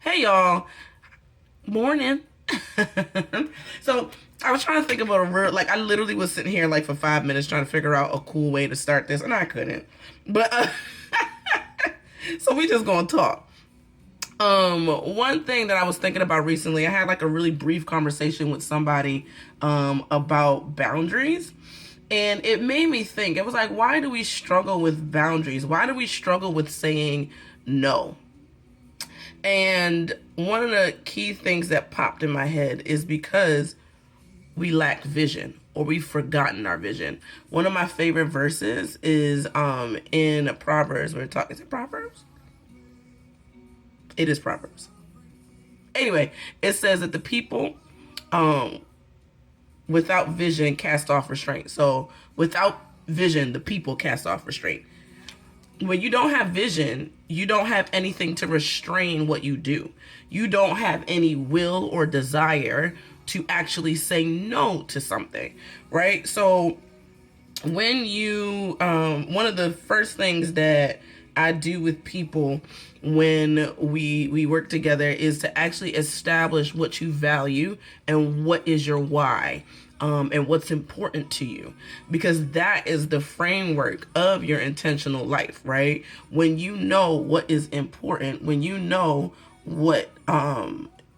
Hey y'all, morning. So I was trying to think about a real, like I literally was sitting here like for 5 minutes trying to figure out a cool way to start this, and I couldn't. But so we just gonna talk. One thing that I was thinking about recently, I had like a really brief conversation with somebody about boundaries. And it made me think, it was like, why do we struggle with boundaries? Why do we struggle with saying no? And one of the key things that popped in my head is because we lack vision or we've forgotten our vision. One of my favorite verses is in Proverbs. We're talking, is it Proverbs? It is Proverbs. Anyway, it says that the people um without vision cast off restraint. So without vision, the people cast off restraint. When you don't have vision, you don't have anything to restrain what you do. You don't have any will or desire to actually say no to something, right? So when you, one of the first things that I do with people when we work together is to actually establish what you value and what is your why. And what's important to you, because that is the framework of your intentional life, right? When you know what is important, when you know what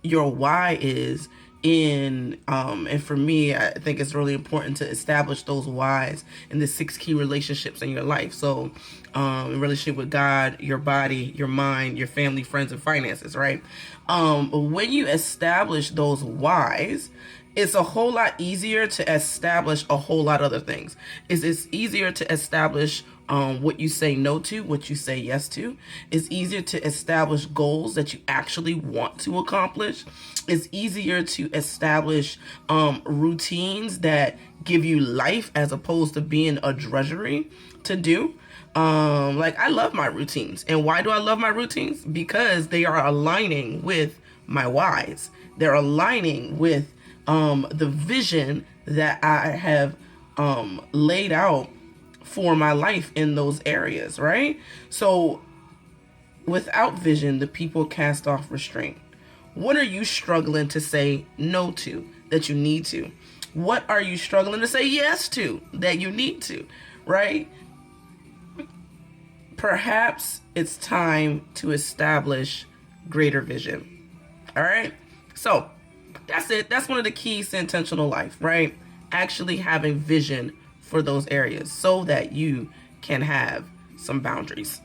your why is and for me, I think it's really important to establish those whys in the 6 key relationships in your life. So in relationship with God, your body, your mind, your family, friends, and finances, right? When you establish those whys, it's a whole lot easier to establish a whole lot of other things. It's easier to establish what you say no to, what you say yes to. It's easier to establish goals that you actually want to accomplish. It's easier to establish routines that give you life as opposed to being a drudgery to do. Like I love my routines. And why do I love my routines? Because they are aligning with my whys. They're aligning with the vision that I have laid out for my life in those areas, right? So without vision, the people cast off restraint. What are you struggling to say no to that you need to? What are you struggling to say yes to that you need to, right? Perhaps it's time to establish greater vision. All right? So that's it. That's one of the keys to intentional life, right? Actually having vision for those areas so that you can have some boundaries.